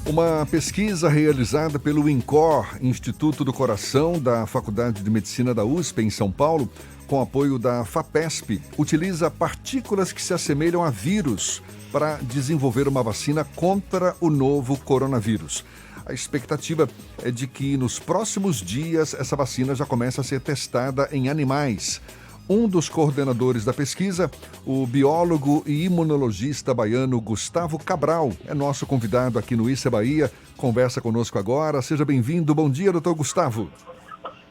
Uma pesquisa realizada pelo INCOR, Instituto do Coração da Faculdade de Medicina da USP, em São Paulo, com apoio da FAPESP, utiliza partículas que se assemelham a vírus para desenvolver uma vacina contra o novo coronavírus. A expectativa é de que nos próximos dias essa vacina já comece a ser testada em animais. Um dos coordenadores da pesquisa, o biólogo e imunologista baiano Gustavo Cabral, é nosso convidado aqui no Issa Bahia. Conversa conosco agora. Seja bem-vindo. Bom dia, doutor Gustavo.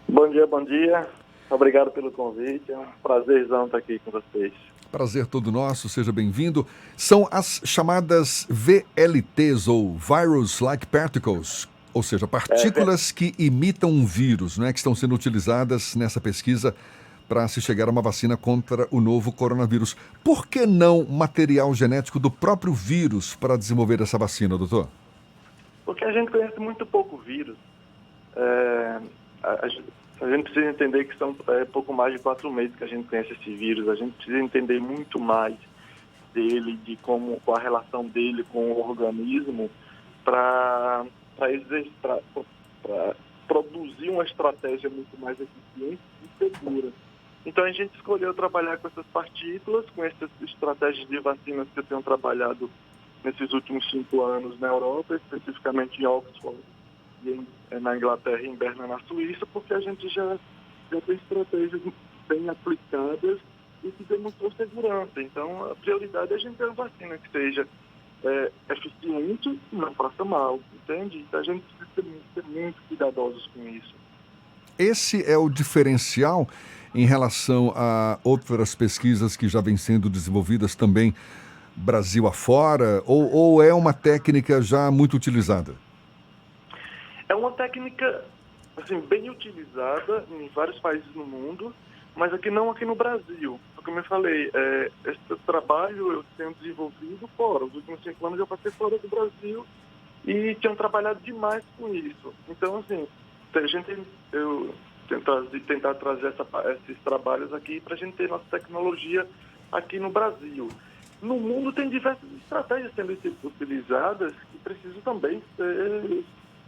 Bom dia, bom dia. Obrigado pelo convite. É um prazerzão estar aqui com vocês. Prazer todo nosso, seja bem-vindo. São as chamadas VLTs, ou Virus-like Particles, ou seja, partículas que imitam um vírus, né, que estão sendo utilizadas nessa pesquisa para se chegar a uma vacina contra o novo coronavírus. Por que não material genético do próprio vírus para desenvolver essa vacina, doutor? Porque a gente conhece muito pouco vírus. A gente precisa entender que são pouco mais de 4 meses que a gente conhece esse vírus. A gente precisa entender muito mais dele, de qual a relação dele com o organismo, para produzir uma estratégia muito mais eficiente e segura. Então a gente escolheu trabalhar com essas partículas, com essas estratégias de vacinas que eu tenho trabalhado nesses últimos 5 anos na Europa, especificamente em Oxford, e na Inglaterra e em Berna, na Suíça, porque a gente já tem estratégias bem aplicadas e que demonstrou segurança. Então a prioridade é a gente ter uma vacina que seja eficiente e não faça mal, entende? Então a gente precisa ser muito cuidadosos com isso. Esse é o diferencial em relação a outras pesquisas que já vêm sendo desenvolvidas também Brasil afora, ou é uma técnica já muito utilizada? É uma técnica assim, bem utilizada em vários países no mundo, mas não aqui no Brasil. Como eu falei, esse trabalho eu tenho desenvolvido fora. Os últimos 5 anos eu passei fora do Brasil e tinham trabalhado demais com isso. Então, assim, eu tentar trazer esses trabalhos aqui para a gente ter nossa tecnologia aqui no Brasil. No mundo tem diversas estratégias sendo utilizadas que precisam também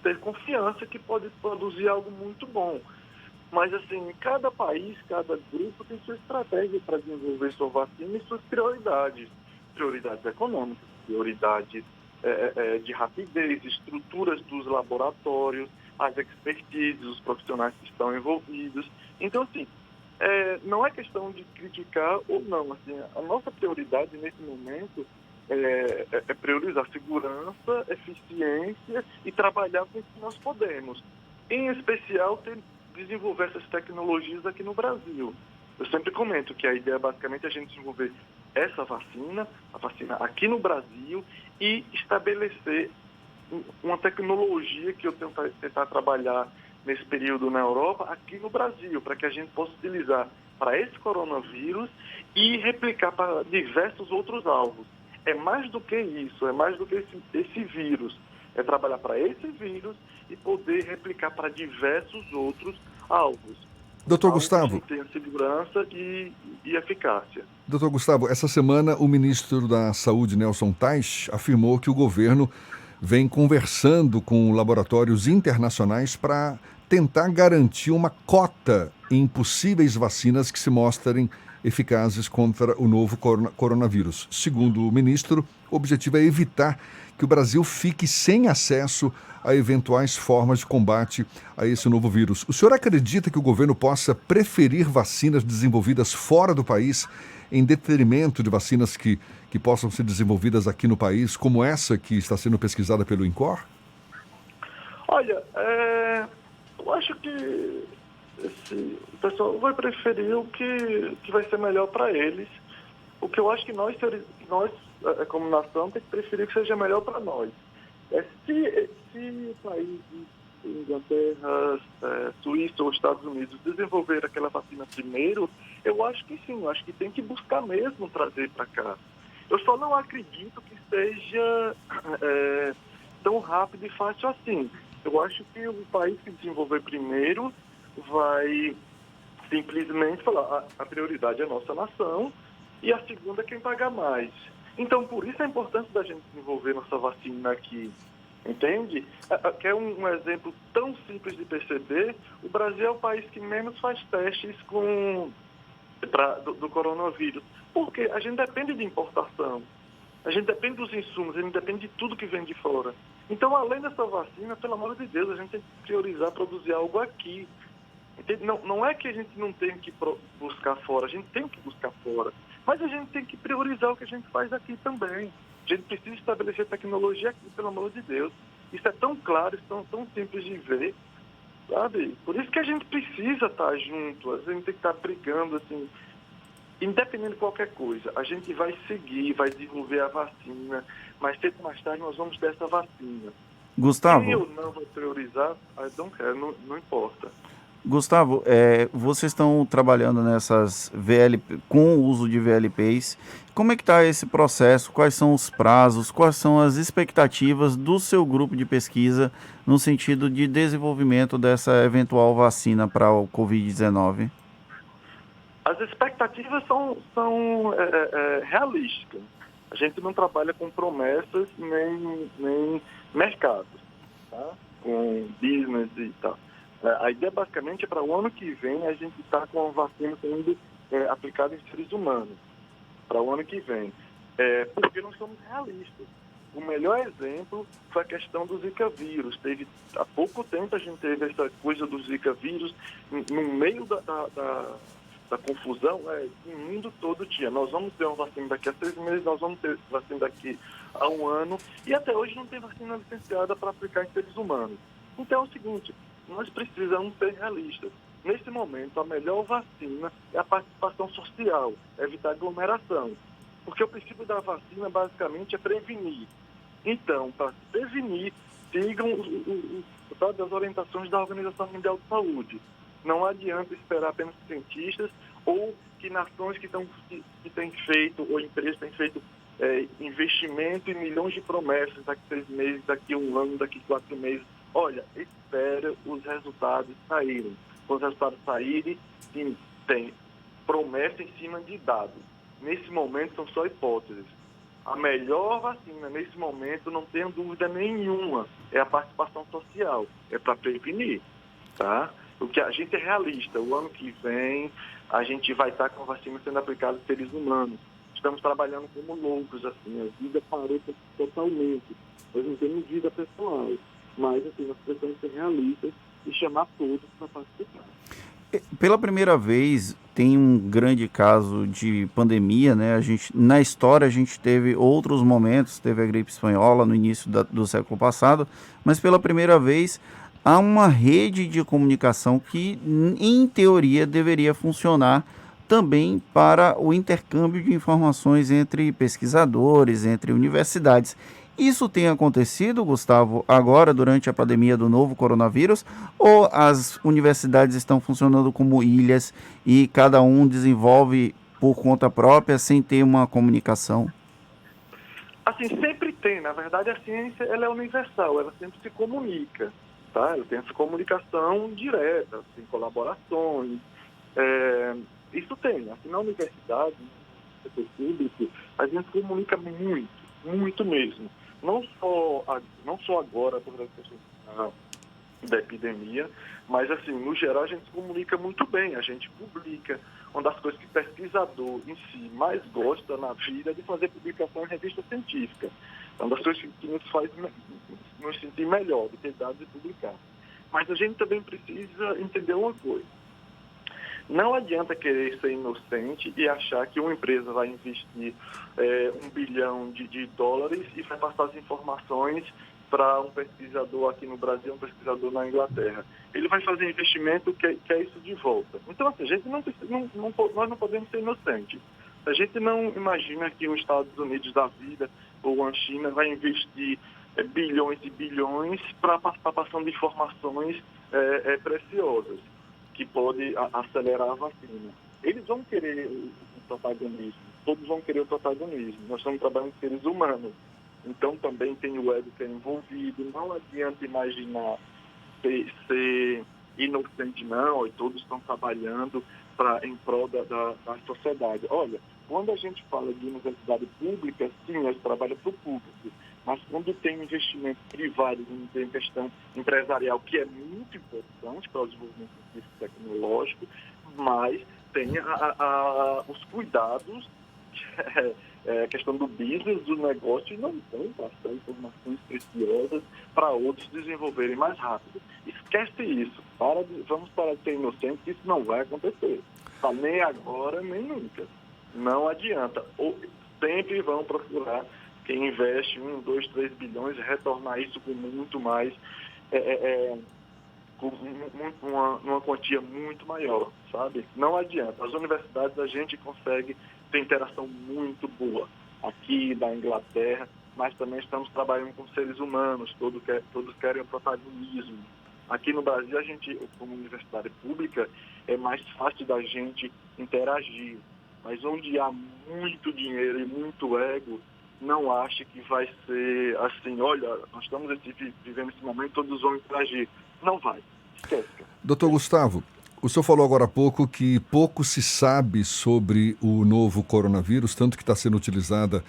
ter confiança que pode produzir algo muito bom. Mas, assim, cada país, cada grupo tem sua estratégia para desenvolver sua vacina e suas prioridades. Prioridades econômicas, prioridades de rapidez, estruturas dos laboratórios, as expertises, os profissionais que estão envolvidos. Então, assim, não é questão de criticar ou não. Assim, a nossa prioridade nesse momento é priorizar segurança, eficiência e trabalhar com o que nós podemos. Em especial, desenvolver essas tecnologias aqui no Brasil. Eu sempre comento que a ideia basicamente é a gente desenvolver essa vacina, a vacina aqui no Brasil, e estabelecer uma tecnologia que eu tentar trabalhar nesse período na Europa, aqui no Brasil, para que a gente possa utilizar para esse coronavírus e replicar para diversos outros alvos. É mais do que isso, é mais do que esse vírus. É trabalhar para esse vírus e poder replicar para diversos outros alvos. Doutor Gustavo. Que tenha segurança e eficácia. Doutor Gustavo, essa semana o ministro da Saúde, Nelson Teich, afirmou que o governo vem conversando com laboratórios internacionais para tentar garantir uma cota em possíveis vacinas que se mostrem eficazes contra o novo coronavírus. Segundo o ministro, o objetivo é evitar que o Brasil fique sem acesso a eventuais formas de combate a esse novo vírus. O senhor acredita que o governo possa preferir vacinas desenvolvidas fora do país em detrimento de vacinas que possam ser desenvolvidas aqui no país, como essa que está sendo pesquisada pelo INCOR? Olha, eu acho que o pessoal vai preferir o que vai ser melhor para eles. O que eu acho que nós como nação, tem que preferir que seja melhor para nós. Se países, Inglaterra, Suíça ou Estados Unidos desenvolver aquela vacina primeiro, eu acho que sim, eu acho que tem que buscar mesmo trazer para cá. Eu só não acredito que seja tão rápido e fácil assim. Eu acho que o país que desenvolver primeiro vai simplesmente falar a prioridade é a nossa nação e a segunda é quem paga mais. Então, por isso a importância da gente desenvolver nossa vacina aqui. Entende? Quer um exemplo tão simples de perceber? O Brasil é o país que menos faz testes do coronavírus. Porque a gente depende de importação, a gente depende dos insumos, a gente depende de tudo que vem de fora. Então, além dessa vacina, pelo amor de Deus, a gente tem que priorizar produzir algo aqui. Entende? Não é que a gente não tem que buscar fora, a gente tem que buscar fora. Mas a gente tem que priorizar o que a gente faz aqui também. A gente precisa estabelecer tecnologia aqui, pelo amor de Deus. Isso é tão claro, tão simples de ver, sabe? Por isso que a gente precisa estar junto, a gente tem que estar brigando, assim, independente de qualquer coisa. A gente vai seguir, vai desenvolver a vacina, mas cedo ou mais tarde nós vamos ter essa vacina. Quem Gustavo, eu não vou priorizar, I don't care, não importa. Gustavo, vocês estão trabalhando nessas VLP, com o uso de VLPs. Como é que está esse processo? Quais são os prazos? Quais são as expectativas do seu grupo de pesquisa no sentido de desenvolvimento dessa eventual vacina para o Covid-19? As expectativas são realísticas. A gente não trabalha com promessas nem mercados, tá? Com business e tal. A ideia basicamente é para o ano que vem a gente estar com a vacina sendo aplicada em seres humanos. Para o ano que vem. Porque nós somos realistas. O melhor exemplo foi a questão do Zika vírus. Há pouco tempo a gente teve essa coisa do Zika vírus no meio da confusão, o mundo todo tinha. Nós vamos ter uma vacina daqui a 6 meses, nós vamos ter vacina daqui a 1 ano, e até hoje não tem vacina licenciada para aplicar em seres humanos. Então é o seguinte, nós precisamos ser realistas. Nesse momento, a melhor vacina é a participação social, é evitar aglomeração. Porque o princípio da vacina, basicamente, é prevenir. Então, para prevenir, sigam as orientações da Organização Mundial de Saúde. Não adianta esperar apenas cientistas ou que nações que têm feito, ou empresas têm feito investimento em milhões de promessas daqui a 6 meses, daqui a 1 ano, daqui a 4 meses. Olha, espera os resultados saírem. Quando os resultados saírem, sim, tem promessa em cima de dados. Nesse momento, são só hipóteses. A melhor vacina, nesse momento, não tenho dúvida nenhuma, é a participação social. É para prevenir, tá? Porque a gente é realista. O ano que vem, a gente vai estar com a vacina sendo aplicada em seres humanos. Estamos trabalhando como loucos, assim. A vida parou totalmente. Nós não temos vida pessoal. Mas, assim, nós precisamos ser realistas e chamar todos para participar. Pela primeira vez, tem um grande caso de pandemia, né? Na história, a gente teve outros momentos, teve a gripe espanhola no início do século passado, mas pela primeira vez há uma rede de comunicação que, em teoria, deveria funcionar também para o intercâmbio de informações entre pesquisadores, entre universidades. Isso tem acontecido, Gustavo, agora durante a pandemia do novo coronavírus, ou as universidades estão funcionando como ilhas e cada um desenvolve por conta própria sem ter uma comunicação? Assim, sempre tem. Na verdade, a ciência ela é universal, ela sempre se comunica, tá? Ela tem essa comunicação direta, tem colaborações. Isso tem. Assim, na universidade, no setor público, a gente se comunica muito, muito mesmo. Não só agora, por causa da epidemia, mas, assim, no geral, a gente se comunica muito bem, a gente publica. Uma das coisas que o pesquisador em si mais gosta na vida é de fazer publicação em revista científica. É uma das coisas que nos faz nos sentir melhor, de ter dados e publicar. Mas a gente também precisa entender uma coisa. Não adianta querer ser inocente e achar que uma empresa vai investir $1 bilhão de dólares e vai passar as informações para um pesquisador aqui no Brasil, um pesquisador na Inglaterra. Ele vai fazer investimento que é isso de volta. Então, assim, a gente nós não podemos ser inocentes. A gente não imagina que os Estados Unidos da vida ou a China vai investir bilhões e bilhões para passar passando informações preciosas, que pode acelerar a vacina. Eles vão querer o protagonismo, todos vão querer o protagonismo. Nós estamos trabalhando com seres humanos, então também tem o ego que é envolvido. Não adianta imaginar ser inocente, não, e todos estão trabalhando em prol da sociedade. Olha, quando a gente fala de universidade pública, sim, a gente trabalha para o público, mas quando tem investimento privado, quando tem questão empresarial, que é muito importante para o desenvolvimento científico e tecnológico, mas tem os cuidados, a questão do business, do negócio, e não vão passar informações preciosas para outros desenvolverem mais rápido. Esquece isso. Vamos parar de ser inocentes, que isso não vai acontecer. Tá? Nem agora, nem nunca. Não adianta. Sempre vão procurar quem investe 1, 2, 3 bilhões e retornar isso com muito mais, com uma quantia muito maior, sabe? Não adianta. As universidades a gente consegue ter interação muito boa aqui da Inglaterra, mas também estamos trabalhando com seres humanos, todos querem o protagonismo. Aqui no Brasil, a gente, como universidade pública, é mais fácil da gente interagir, mas onde há muito dinheiro e muito ego, não ache que vai ser assim, olha, nós estamos vivendo esse momento, todos vão interagir. Não vai. Esquece. Doutor Gustavo, o senhor falou agora há pouco que pouco se sabe sobre o novo coronavírus, tanto que está sendo utilizada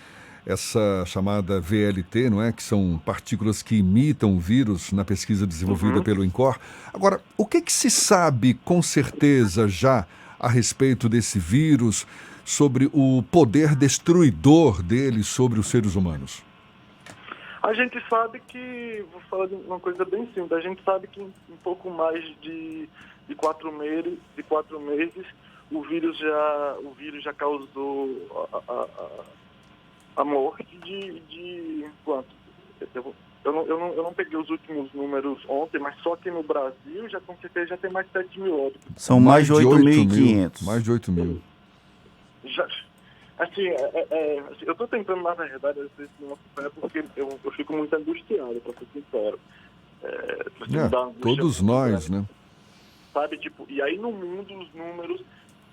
essa chamada VLT, não é? Que são partículas que imitam o vírus na pesquisa desenvolvida pelo INCOR. Agora, o que se sabe com certeza já a respeito desse vírus, sobre o poder destruidor dele sobre os seres humanos? A gente sabe que, vou falar de uma coisa bem simples, a gente sabe que em pouco mais de 4 meses, o vírus já causou a morte de quanto? Eu não peguei os últimos números ontem, mas só que no Brasil já com certeza já tem mais de 7 mil óbitos. São mais de 8.500. Mais de 8 mil. Assim, eu estou tentando, na verdade, esse nosso pé porque eu fico muito angustiado, para ser sincero. Todos nós, né? Sabe, tipo, e aí no mundo os números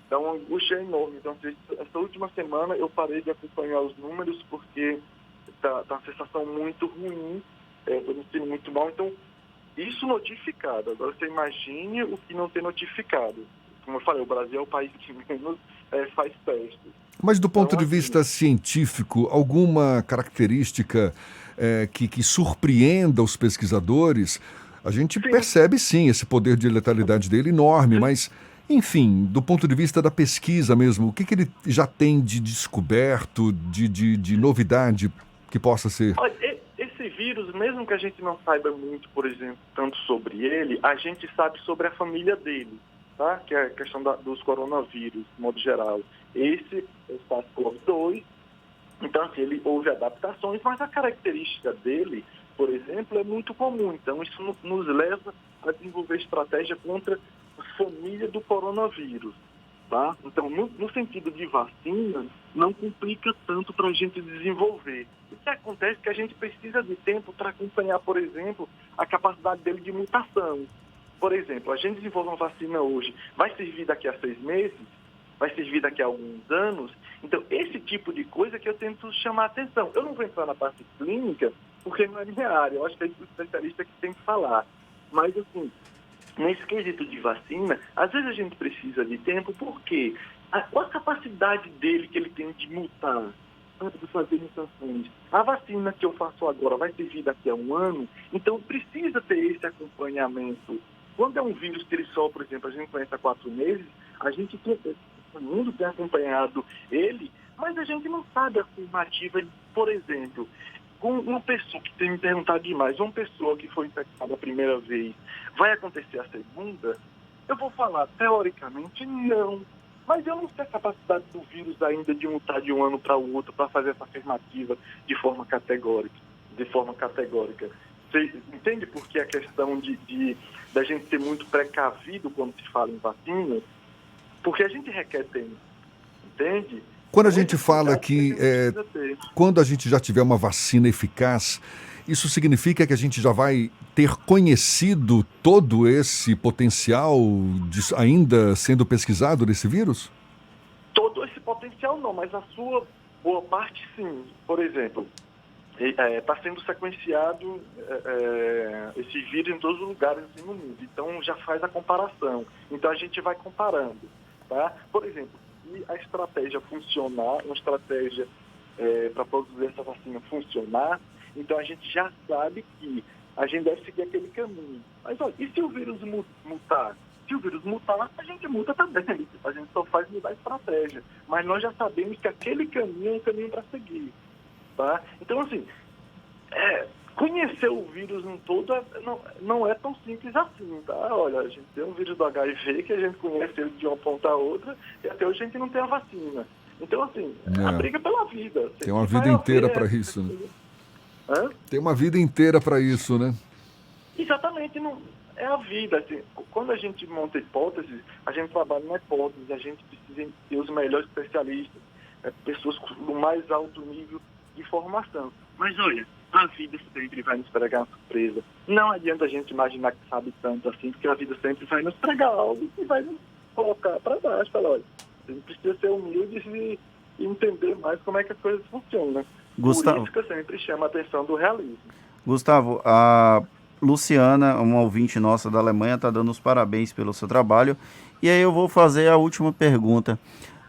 dão uma angústia enorme. Então, essa última semana eu parei de acompanhar os números porque tá uma sensação muito ruim, estou me sentindo muito mal. Então, isso notificado. Agora você imagine o que não tem notificado. Como eu falei, o Brasil é o país que menos faz testes. Mas do ponto de vista científico, alguma característica que surpreenda os pesquisadores? A gente percebe sim esse poder de letalidade dele enorme, mas, enfim, do ponto de vista da pesquisa mesmo, o que ele já tem de descoberto, de novidade que possa ser? Olha, esse vírus, mesmo que a gente não saiba muito, por exemplo, tanto sobre ele, a gente sabe sobre a família dele, tá? Que é a questão dos coronavírus, de modo geral. Esse é o SARS-CoV-2, então assim, houve adaptações, mas a característica dele, por exemplo, é muito comum. Então isso nos leva a desenvolver estratégia contra a família do coronavírus, tá? Então, no sentido de vacina, não complica tanto para a gente desenvolver. O que acontece é que a gente precisa de tempo para acompanhar, por exemplo, a capacidade dele de mutação. Por exemplo, a gente desenvolve uma vacina hoje, vai servir daqui a 6 meses? Vai servir daqui a alguns anos? Então, esse tipo de coisa que eu tento chamar a atenção. Eu não vou entrar na parte clínica, porque não é minha área. Eu acho que é o especialista que tem que falar. Mas, assim, nesse quesito de vacina, às vezes a gente precisa de tempo, porque qual a capacidade dele que ele tem de mutar, de fazer mutações? A vacina que eu faço agora vai servir daqui a um ano, então precisa ter esse acompanhamento. Quando é um vírus que ele só, por exemplo, a gente conhece há 4 meses, a gente o mundo tem acompanhado ele, mas a gente não sabe a afirmativa, por exemplo, com uma pessoa que tem me perguntado demais, uma pessoa que foi infectada a primeira vez, vai acontecer a segunda? Eu vou falar, teoricamente, não. Mas eu não sei a capacidade do vírus ainda de mutar de um ano para o outro para fazer essa afirmativa de forma categórica. Você entende por que a questão da gente ser muito precavido quando se fala em vacina? Porque a gente requer tempo, entende? Quando a gente fala que quando a gente já tiver uma vacina eficaz, isso significa que a gente já vai ter conhecido todo esse potencial ainda sendo pesquisado desse vírus? Todo esse potencial não, mas a sua boa parte sim. Por exemplo, está sendo sequenciado esse vírus em todos os lugares assim, no mundo. Então já faz a comparação. Então a gente vai comparando. Tá? Por exemplo, se a estratégia funcionar, uma estratégia para produzir essa vacina funcionar, Então a gente já sabe que a gente deve seguir aquele caminho. Mas olha, e se o vírus mutar? Se o vírus mutar, a gente muta também. A gente só faz mudar a estratégia. Mas nós já sabemos que aquele caminho é o caminho para seguir. Tá? Então, assim, conhecer o vírus no todo não é tão simples assim, tá? Olha, a gente tem um vírus do HIV que a gente conhece ele de uma ponta a outra e até hoje a gente não tem a vacina. Então, assim, a briga pela vida. Tem uma vida inteira para isso, né? Tem uma vida inteira para isso, né? Exatamente, não, é a vida. Assim, quando a gente monta hipóteses, a gente trabalha na hipótese, a gente precisa ter os melhores especialistas, pessoas com o mais alto nível de formação. Mas olha, a vida sempre vai nos pregar uma surpresa. Não adianta a gente imaginar que sabe tanto assim, porque a vida sempre vai nos pregar algo e vai nos colocar para baixo. Fala, olha, a gente precisa ser humilde e entender mais como é que as coisas funcionam. Gustavo, por isso que eu sempre chamo a atenção do realismo. Gustavo, a Luciana, uma ouvinte nossa da Alemanha, está dando os parabéns pelo seu trabalho. E aí eu vou fazer a última pergunta.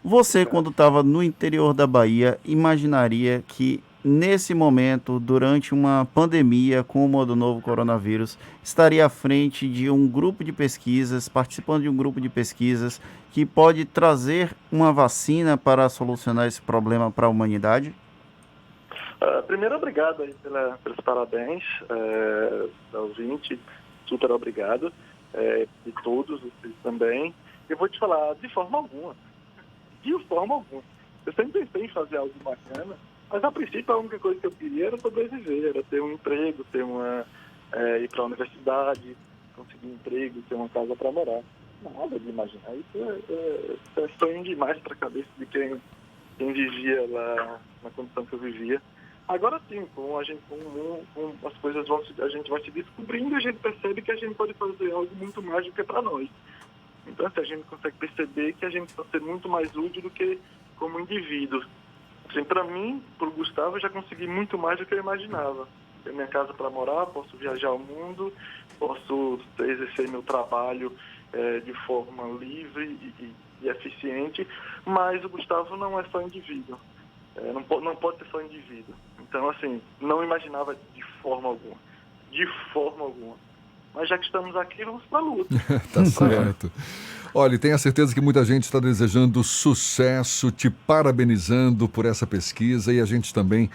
Você, quando estava no interior da Bahia, imaginaria que nesse momento, durante uma pandemia como a do novo coronavírus, estaria à frente de um grupo de pesquisas, participando de um grupo de pesquisas que pode trazer uma vacina para solucionar esse problema para a humanidade? Primeiro, obrigado aí pelos parabéns, da ouvinte, super obrigado, e todos vocês também. Eu vou te falar, de forma alguma. Eu sempre pensei em fazer algo bacana, mas a princípio a única coisa que eu queria era sobreviver, era ter um emprego, ir para a universidade, conseguir um emprego, ter uma casa para morar. Nada de imaginar, isso é sonho demais para a cabeça de quem vivia lá na condição que eu vivia. Agora sim, com as coisas a gente vai se descobrindo e a gente percebe que a gente pode fazer algo muito mais do que para nós. Então, se a gente consegue perceber que a gente pode ser muito mais útil do que como indivíduo. Assim, para mim, para o Gustavo, eu já consegui muito mais do que eu imaginava. Ter minha casa para morar, posso viajar ao mundo, posso exercer meu trabalho de forma livre e eficiente, mas o Gustavo não é só indivíduo. Não pode ser só indivíduo. Então, assim, não imaginava de forma alguma. Mas já que estamos aqui, vamos para a luta. Tá certo. Olha, tenha certeza que muita gente está desejando sucesso, te parabenizando por essa pesquisa e a gente também,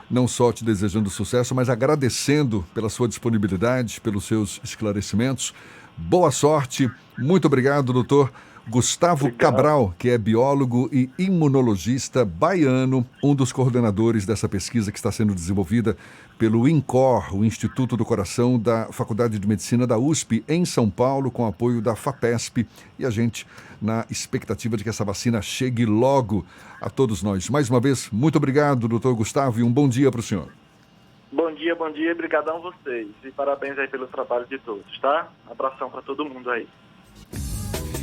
não só te desejando sucesso, mas agradecendo pela sua disponibilidade, pelos seus esclarecimentos. Boa sorte. Muito obrigado, doutor Gustavo Cabral, que é biólogo e imunologista baiano, um dos coordenadores dessa pesquisa que está sendo desenvolvida pelo INCOR, o Instituto do Coração da Faculdade de Medicina da USP, em São Paulo, com apoio da FAPESP, e a gente na expectativa de que essa vacina chegue logo a todos nós. Mais uma vez, muito obrigado, doutor Gustavo, e um bom dia para o senhor. Bom dia, obrigadão a vocês, e parabéns aí pelo trabalho de todos, tá? Abração para todo mundo aí.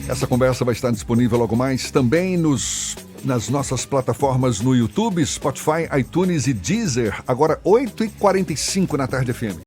Essa conversa vai estar disponível logo mais também nas nossas plataformas no YouTube, Spotify, iTunes e Deezer. Agora 8h45 na Tarde FM.